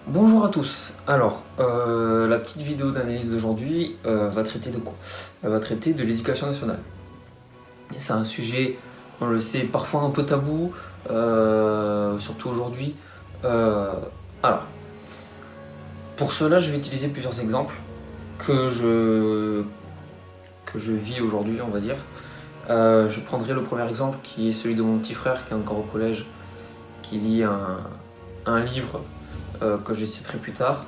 Bonjour à tous. Alors, la petite vidéo d'analyse d'aujourd'hui va traiter de quoi? Elle va traiter de l'éducation nationale. Et c'est un sujet, on le sait, parfois un peu tabou, surtout aujourd'hui. Euh, alors, pour cela, je vais utiliser plusieurs exemples que je vis aujourd'hui, on va dire. Je prendrai le premier exemple qui est celui de mon petit frère qui est encore au collège, qui lit un livre que je citerai plus tard.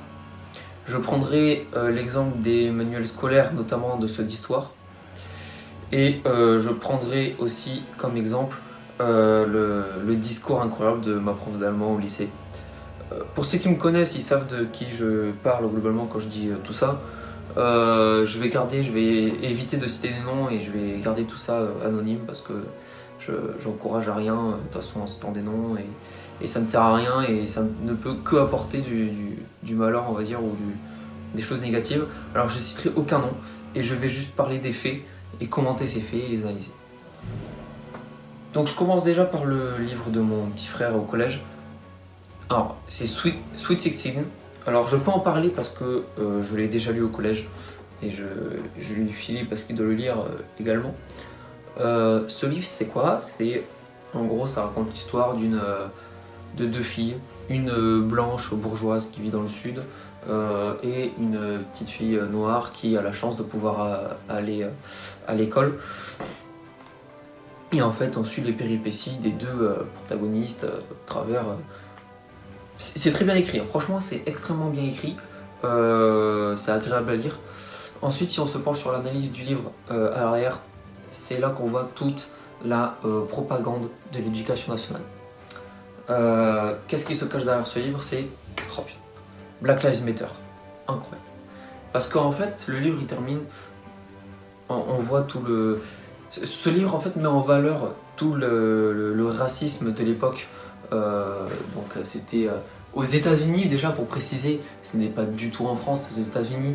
Je prendrai l'exemple des manuels scolaires, notamment de ceux d'histoire. Et je prendrai aussi comme exemple le discours incroyable de ma prof d'allemand au lycée. Pour ceux qui me connaissent, ils savent de qui je parle globalement quand je dis tout ça. Je vais éviter de citer des noms et je vais garder tout ça anonyme parce que j'encourage à rien, de toute façon en citant des noms et ça ne sert à rien et ça ne peut que apporter du malheur, on va dire, ou des choses négatives. Alors je citerai aucun nom et je vais juste parler des faits et commenter ces faits et les analyser. Donc je commence déjà par le livre de mon petit frère au collège. Alors c'est Sweet 16. Alors je peux en parler parce que je l'ai déjà lu au collège et je lui file parce qu'il doit le lire également. Ce livre c'est quoi? C'est en gros ça raconte l'histoire de deux filles, une blanche bourgeoise qui vit dans le sud et une petite fille noire qui a la chance de pouvoir aller à l'école. Et en fait on suit les péripéties des deux protagonistes à travers... C'est très bien écrit, franchement c'est extrêmement bien écrit, c'est agréable à lire. Ensuite si on se penche sur l'analyse du livre à l'arrière, c'est là qu'on voit toute la propagande de l'éducation nationale. Qu'est-ce qui se cache derrière ce livre? C'est Black Lives Matter, incroyable. Parce qu'en fait le livre il termine, on voit tout le... Ce livre en fait met en valeur tout le racisme de l'époque. Donc c'était aux États-Unis déjà pour préciser, ce n'est pas du tout en France, c'est aux États-Unis.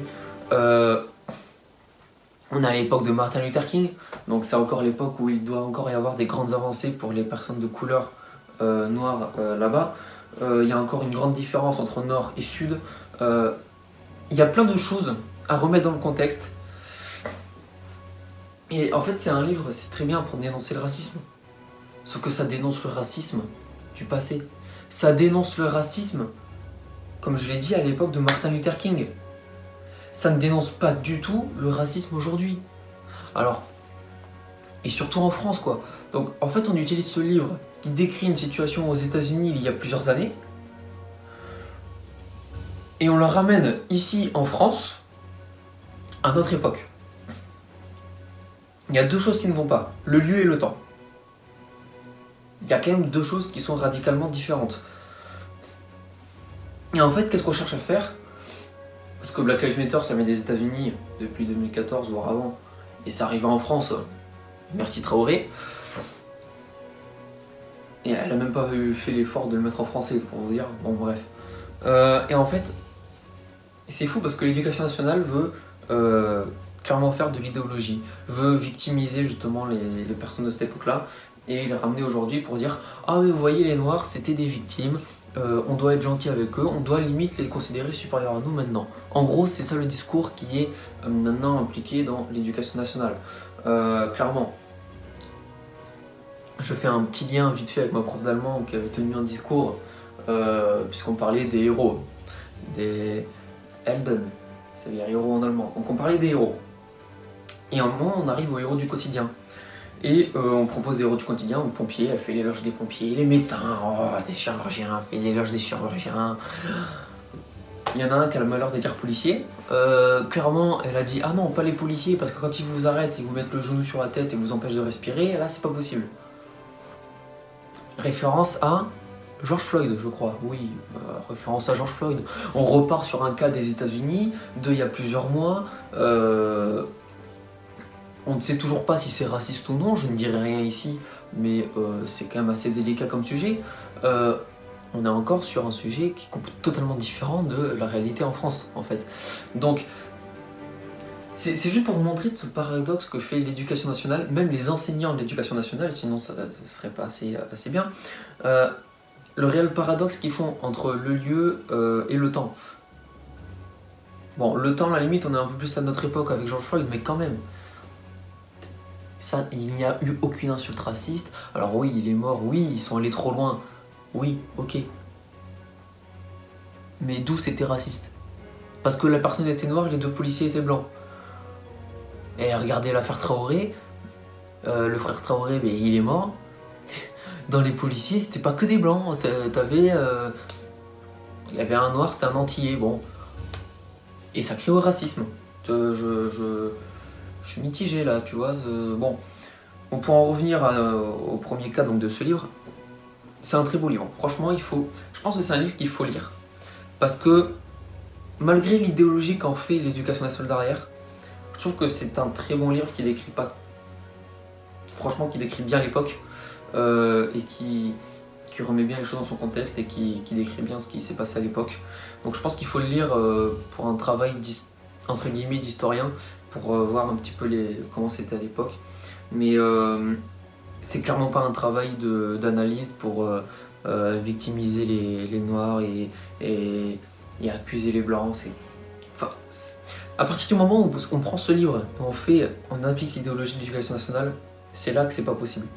On est à l'époque de Martin Luther King, donc c'est encore l'époque où il doit encore y avoir des grandes avancées pour les personnes de couleur noire là-bas. Il y a encore une grande différence entre nord et sud. Il y a plein de choses à remettre dans le contexte. Et en fait c'est un livre, c'est très bien pour dénoncer le racisme. Sauf que ça dénonce le racisme du passé. Ça dénonce le racisme, comme je l'ai dit, à l'époque de Martin Luther King. Ça ne dénonce pas du tout le racisme aujourd'hui. Alors, et surtout en France quoi. Donc en fait on utilise ce livre qui décrit une situation aux États-Unis il y a plusieurs années, et on le ramène ici en France, à notre époque. Il y a deux choses qui ne vont pas, le lieu et le temps. Il y a quand même deux choses qui sont radicalement différentes. Et en fait, qu'est-ce qu'on cherche à faire? Parce que Black Lives Matter, ça vient des États-Unis depuis 2014, voire avant, et ça arrive en France. Merci Traoré. Et elle a même pas fait l'effort de le mettre en français, pour vous dire. Bon, bref. Et en fait, c'est fou parce que l'éducation nationale veut clairement faire de l'idéologie, veut victimiser justement les personnes de cette époque-là et les ramener aujourd'hui pour dire « Ah mais vous voyez, les Noirs, c'était des victimes, on doit être gentil avec eux, on doit limite les considérer supérieurs à nous maintenant. » En gros, c'est ça le discours qui est maintenant impliqué dans l'éducation nationale. Clairement. Je fais un petit lien vite fait avec ma prof d'allemand qui avait tenu un discours, puisqu'on parlait des héros, des Helden, ça veut dire héros en allemand. Donc on parlait des héros. Et à un moment, on arrive aux héros du quotidien. Et on propose des héros du quotidien aux pompiers, elle fait l'éloge des pompiers, les médecins, oh, des chirurgiens, elle fait l'éloge des chirurgiens. Il y en a un qui a le malheur de dire policier. Clairement, elle a dit « Ah non, pas les policiers, parce que quand ils vous arrêtent, ils vous mettent le genou sur la tête et vous empêchent de respirer, là c'est pas possible. » Référence à George Floyd, je crois, oui, référence à George Floyd. On repart sur un cas des États-Unis d'il y a plusieurs mois. On ne sait toujours pas si c'est raciste ou non, je ne dirai rien ici, mais c'est quand même assez délicat comme sujet. On est encore sur un sujet qui est totalement différent de la réalité en France, en fait. Donc, c'est juste pour vous montrer ce paradoxe que fait l'éducation nationale, même les enseignants de l'éducation nationale, sinon ça ne serait pas assez bien. le réel paradoxe qu'ils font entre le lieu et le temps. Bon, le temps, à la limite, on est un peu plus à notre époque avec George Floyd, mais quand même, ça, il n'y a eu aucune insulte raciste. Alors oui, il est mort, oui, ils sont allés trop loin, oui, ok. Mais d'où c'était raciste? Parce que la personne était noire et les deux policiers étaient blancs. Et regardez l'affaire Traoré, le frère Traoré, mais il est mort. Dans les policiers, c'était pas que des blancs. T'avais, il y avait un noir, c'était un antillais, bon. Et ça crée au racisme. Je suis mitigé là, tu vois. Bon, on pourra en revenir au premier cas donc, de ce livre. C'est un très beau livre. Franchement, je pense que c'est un livre qu'il faut lire. Parce que, malgré l'idéologie qu'en fait l'éducation nationale derrière, je trouve que c'est un très bon livre qui décrit pas... Franchement, qui décrit bien l'époque. Et qui remet bien les choses dans son contexte et qui décrit bien ce qui s'est passé à l'époque. Donc je pense qu'il faut le lire pour un travail entre guillemets d'historien, pour voir un petit peu comment c'était à l'époque. Mais c'est clairement pas un travail d'analyse pour victimiser les noirs et accuser les blancs. À partir du moment où on prend ce livre et on applique l'idéologie de l'éducation nationale, c'est là que c'est pas possible.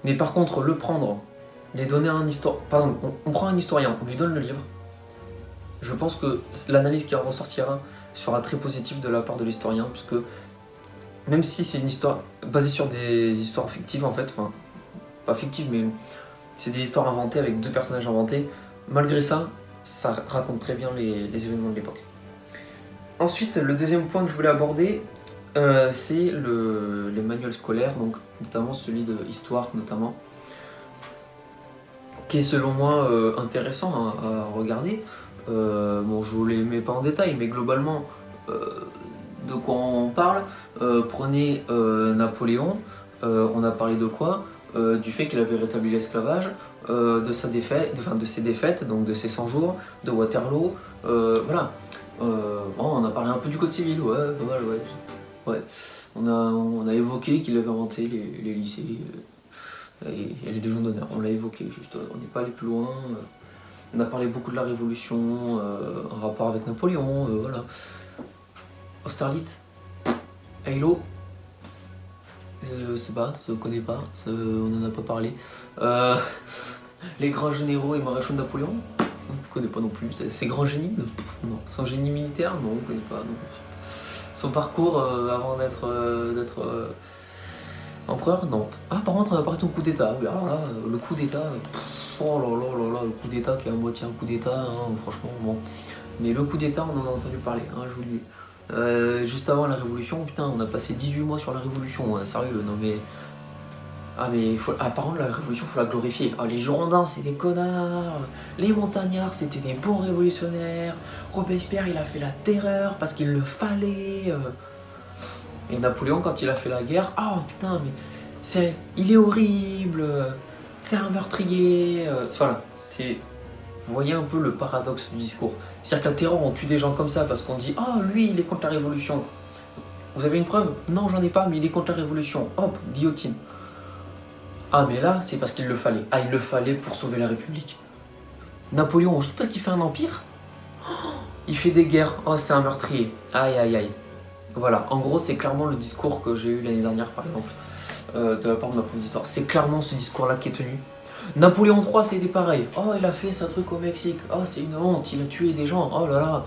Mais par contre, le prendre, les donner à un historien... Pardon, on prend un historien, on lui donne le livre. Je pense que l'analyse qui en ressortira sera très positive de la part de l'historien, puisque même si c'est une histoire basée sur des histoires fictives en fait, enfin, pas fictives, mais c'est des histoires inventées avec deux personnages inventés, malgré ça, ça raconte très bien les événements de l'époque. Ensuite, le deuxième point que je voulais aborder, c'est les manuels scolaires, donc notamment celui de histoire notamment, qui est selon moi intéressant à regarder. Bon, je ne les mets pas en détail, mais globalement, de quoi on parle? Prenez Napoléon, on a parlé de quoi? Du fait qu'il avait rétabli l'esclavage, de ses défaites, donc de ses 100 jours, de Waterloo, voilà. Bon, on a parlé un peu du code civil, ouais, pas mal, ouais. Ouais, on a évoqué qu'il avait inventé les lycées et les légions d'honneur. On l'a évoqué, juste, on n'est pas allé plus loin. On a parlé beaucoup de la Révolution, en rapport avec Napoléon, voilà. Austerlitz, Halo, je sais pas, je connais pas, on en a pas parlé. Les grands généraux et maréchaux de Napoléon, je connais pas non plus. Ses grands génies, non. Son génie militaire, non, on connaît pas non plus. Son parcours avant d'être empereur, non. Ah, par contre, on a parlé de son coup d'état. Oui, alors là, le coup d'état, oh là là là là, le coup d'état qui est à moitié un coup d'état, hein, franchement, bon. Mais le coup d'état, on en a entendu parler, hein, je vous le dis. Juste avant la Révolution, putain, on a passé 18 mois sur la Révolution, hein, sérieux, non mais... Ah mais par contre la Révolution faut la glorifier. Ah, les Girondins c'est des connards, les Montagnards c'était des bons révolutionnaires, Robespierre il a fait la terreur parce qu'il le fallait. Et Napoléon quand il a fait la guerre, oh putain mais il est horrible, c'est un meurtrier. Voilà, vous voyez un peu le paradoxe du discours. C'est-à-dire que la terreur on tue des gens comme ça parce qu'on dit oh lui il est contre la Révolution. Vous avez une preuve? Non j'en ai pas mais il est contre la Révolution. Hop, guillotine. Ah mais là, c'est parce qu'il le fallait. Ah, il le fallait pour sauver la République. Napoléon, juste parce qu'il fait un empire, il fait des guerres. Oh, c'est un meurtrier. Aïe, aïe, aïe. Voilà, en gros, c'est clairement le discours que j'ai eu l'année dernière, par exemple, de la part de ma prof d'histoire. C'est clairement ce discours-là qui est tenu. Napoléon III, c'était pareil. Oh, il a fait ça truc au Mexique. Oh, c'est une honte, il a tué des gens. Oh là là.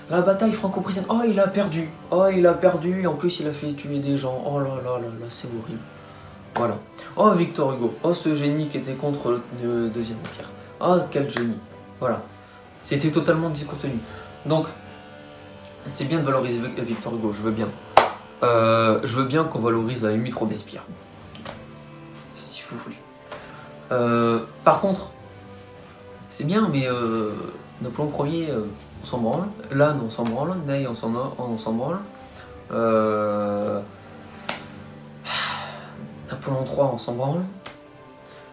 La bataille franco-prussienne. Oh, il a perdu. Oh, il a perdu. En plus, il a fait tuer des gens. Oh là là là là, c'est horrible. Voilà. Oh Victor Hugo, oh ce génie qui était contre le deuxième empire. Oh quel génie. Voilà. C'était totalement discours tenu. Donc, c'est bien de valoriser Victor Hugo, je veux bien. Je veux bien qu'on valorise à la limite Robespierre. Si vous voulez. Par contre, c'est bien, mais Napoléon Ier, on s'en branle. Lannes, on s'en branle. Ney, on s'en branle. Napoléon III, on s'en branle.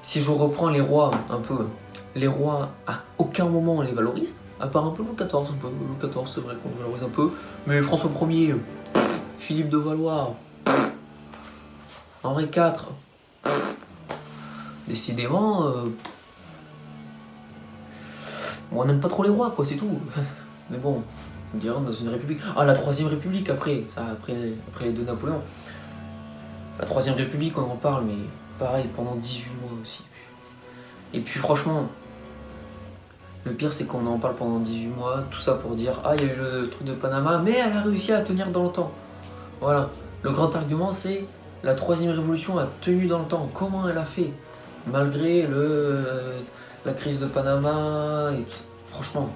Si je reprends les rois un peu, les rois, à aucun moment on les valorise, à part un peu Louis XIV, un peu. Louis XIV, c'est vrai qu'on le valorise un peu, mais François Ier, Philippe de Valois, Henri IV, décidément, bon, on n'aime pas trop les rois, quoi, c'est tout. Mais bon, on dirait dans une république. Ah, la Troisième République après, après les deux Napoléons. La Troisième République, on en parle, mais pareil, pendant 18 mois aussi. Et puis franchement, le pire c'est qu'on en parle pendant 18 mois, tout ça pour dire ah, il y a eu le truc de Panama, mais elle a réussi à tenir dans le temps. Voilà. Le grand argument c'est la Troisième Révolution a tenu dans le temps. Comment elle a fait? Malgré la crise de Panama et tout. Franchement.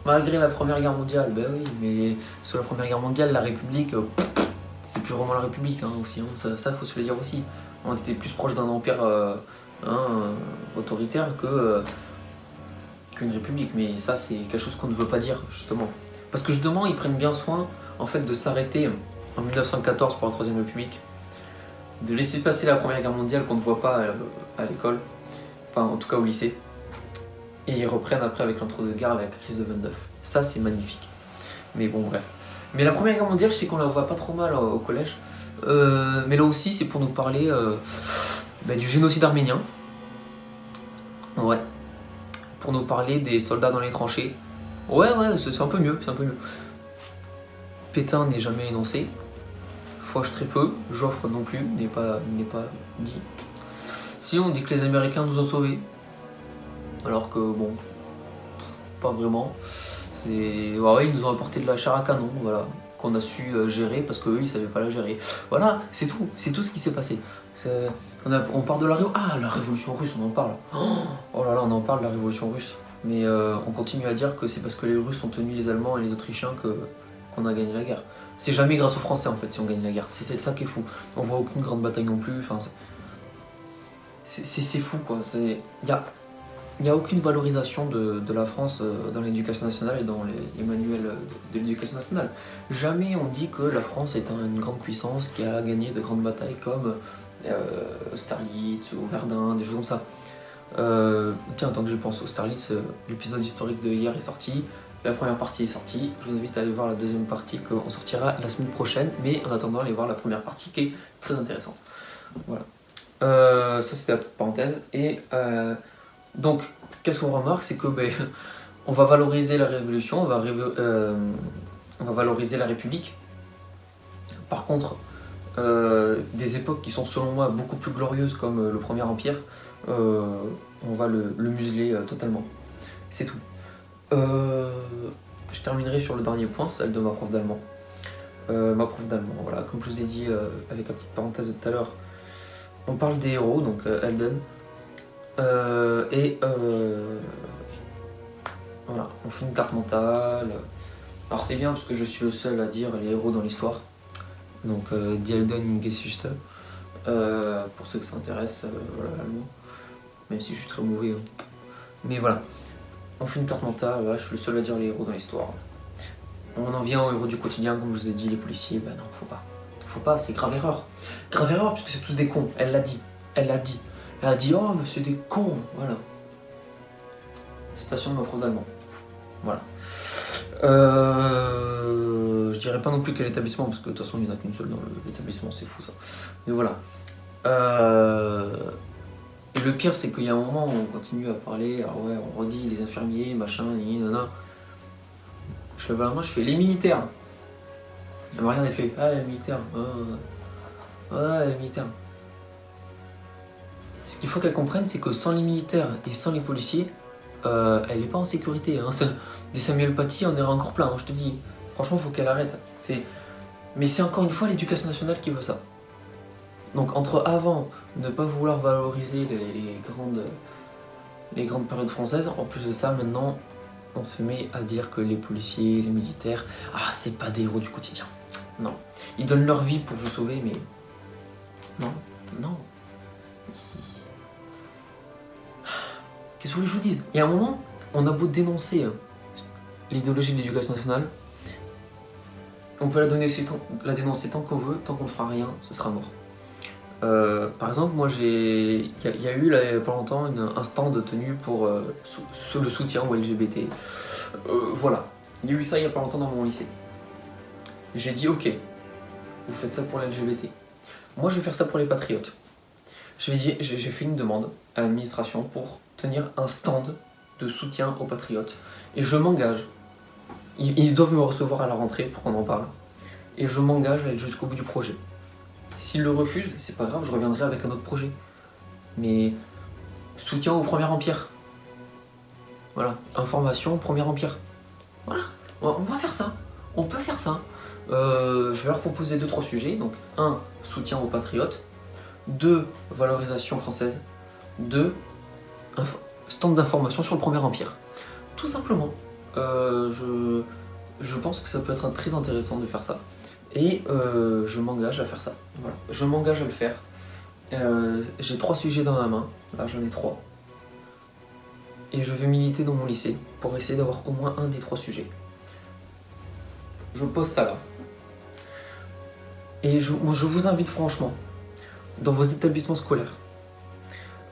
Malgré la Première Guerre mondiale, ben oui, mais sur la Première Guerre mondiale, la République, c'était plus vraiment la République hein, aussi, hein. Ça faut se le dire aussi. On était plus proche d'un empire autoritaire qu'une république, mais ça c'est quelque chose qu'on ne veut pas dire justement. Parce que justement ils prennent bien soin en fait de s'arrêter en 1914 pour la Troisième République, de laisser passer la Première Guerre mondiale qu'on ne voit pas à l'école, enfin en tout cas au lycée, et ils reprennent après avec l'entre-deux-guerres, avec la crise de 29. Ça c'est magnifique. Mais bon bref. Mais la Première Guerre mondiale, je sais qu'on la voit pas trop mal au collège. Mais là aussi, c'est pour nous parler du génocide arménien. Ouais. Pour nous parler des soldats dans les tranchées. Ouais, c'est un peu mieux, Pétain n'est jamais énoncé. Foch très peu. Joffre non plus, n'est pas dit. Si on dit que les Américains nous ont sauvés. Alors que bon, pas vraiment. Ils nous ont apporté de la chair à canon, voilà, qu'on a su gérer parce qu'eux ils savaient pas la gérer. Voilà, c'est tout ce qui s'est passé. On parle de la révolution russe, on en parle. Oh là là, on en parle de la révolution russe. Mais on continue à dire que c'est parce que les Russes ont tenu les Allemands et les Autrichiens qu'on a gagné la guerre. C'est jamais grâce aux Français en fait si on gagne la guerre. C'est ça qui est fou. On voit aucune grande bataille non plus. Enfin, c'est fou quoi. Il n'y a aucune valorisation de la France dans l'éducation nationale et dans les manuels de l'éducation nationale. Jamais on dit que la France est une grande puissance qui a gagné de grandes batailles comme Austerlitz ou Verdun, des choses comme ça. Tiens, tant que je pense, Austerlitz, l'épisode historique de hier est sorti, la première partie est sortie, je vous invite à aller voir la deuxième partie qu'on sortira la semaine prochaine, mais en attendant, allez voir la première partie qui est très intéressante. Voilà. Ça c'était la parenthèse. Et donc, qu'est-ce qu'on remarque, c'est que on va valoriser la révolution, on va valoriser la République. Par contre, des époques qui sont selon moi beaucoup plus glorieuses comme le Premier Empire, on va le museler totalement. C'est tout. Je terminerai sur le dernier point, celle de ma prof d'allemand. Ma prof d'allemand, voilà, comme je vous ai dit avec la petite parenthèse de tout à l'heure, on parle des héros, donc Helden. Voilà, on fait une carte mentale. Alors c'est bien parce que je suis le seul à dire les héros dans l'histoire. Donc Die Helden in Geschichte. Pour ceux que ça intéresse, voilà l'allemand. Même si je suis très mauvais. Hein. Mais voilà, on fait une carte mentale, voilà, je suis le seul à dire les héros dans l'histoire. On en vient aux héros du quotidien, comme je vous ai dit, les policiers, ben non, faut pas. Faut pas, c'est grave erreur. Grave erreur, puisque c'est tous des cons, elle l'a dit. Elle a dit, oh, mais c'est des cons, voilà. Citation de ma prof d'allemand. Voilà. Je dirais pas non plus quel établissement, parce que de toute façon, il n'y en a qu'une seule dans l'établissement, c'est fou ça. Mais voilà. Et le pire, c'est qu'il y a un moment où on continue à parler, alors ouais, on redit les infirmiers, machin, nanana. Je lève la main, je fais les militaires. Elle m'a regardé, fait, ah, les militaires. Ouais, les militaires. Ce qu'il faut qu'elle comprenne, c'est que sans les militaires et sans les policiers, elle n'est pas en sécurité. Hein. Des Samuel Paty, on est encore plein, hein, je te dis. Franchement, il faut qu'elle arrête. Mais c'est encore une fois l'éducation nationale qui veut ça. Donc entre avant ne pas vouloir valoriser les grandes périodes françaises, en plus de ça, maintenant, on se met à dire que les policiers, les militaires, ah, c'est pas des héros du quotidien. Non. Ils donnent leur vie pour vous sauver, mais... Non. Qu'est-ce que vous voulez que je vous dise? Il y a un moment, on a beau dénoncer l'idéologie de l'éducation nationale, on peut la dénoncer tant qu'on veut, tant qu'on ne fera rien, ce sera mort. Par exemple, moi il y a eu là, il y a pas longtemps un stand tenu pour le soutien au LGBT. Voilà, il y a eu ça il y a pas longtemps dans mon lycée. J'ai dit ok, vous faites ça pour l'LGBT. Moi je vais faire ça pour les patriotes. J'ai fait une demande à l'administration pour tenir un stand de soutien aux patriotes. Et je m'engage, ils doivent me recevoir à la rentrée pour qu'on en parle, et je m'engage à aller jusqu'au bout du projet. S'ils le refusent, c'est pas grave, je reviendrai avec un autre projet. Mais soutien au Premier Empire. Voilà, information Premier Empire. Voilà, on va faire ça, on peut faire ça. Je vais leur proposer 2-3 sujets, donc 1, soutien aux patriotes, 2, valorisation française, 2, stand d'information sur le Premier Empire. Tout simplement, je pense que ça peut être très intéressant de faire ça. Et je m'engage à faire ça. Voilà. Je m'engage à le faire. J'ai 3 sujets dans ma main, là j'en ai 3. Et je vais militer dans mon lycée pour essayer d'avoir au moins un des 3 sujets. Je pose ça là. Et je vous invite franchement, dans vos établissements scolaires.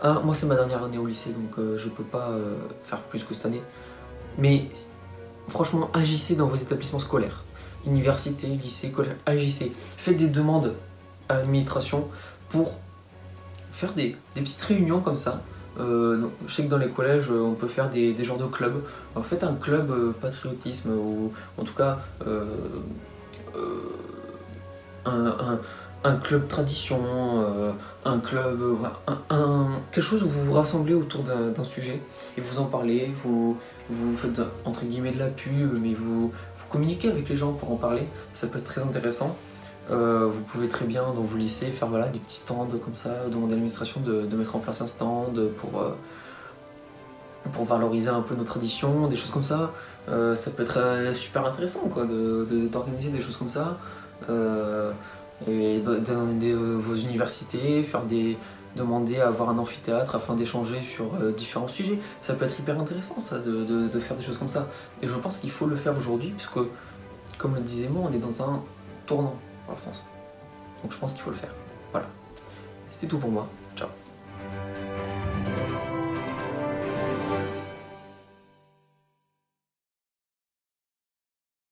Moi c'est ma dernière année au lycée, donc je peux pas faire plus que cette année. Mais franchement, agissez dans vos établissements scolaires. Université, lycée, collège, agissez. Faites des demandes à l'administration pour faire des petites réunions comme ça. Je sais que dans les collèges, on peut faire des genres de clubs. Alors, faites un club patriotisme, ou en tout cas un club tradition, un club, quelque chose où vous vous rassemblez autour d'un sujet et vous en parlez, vous faites entre guillemets de la pub, mais vous communiquez avec les gens pour en parler. Ça peut être très intéressant. Vous pouvez très bien dans vos lycées faire des petits stands comme ça, demander à l'administration de mettre en place un stand pour valoriser un peu nos traditions, des choses comme ça. Ça peut être super intéressant quoi, d'organiser des choses comme ça. Et dans vos universités, demander à avoir un amphithéâtre afin d'échanger sur différents sujets. Ça peut être hyper intéressant ça, de faire des choses comme ça. Et je pense qu'il faut le faire aujourd'hui, puisque, comme le disait Mo, on est dans un tournant pour la France. Donc je pense qu'il faut le faire. Voilà. C'est tout pour moi.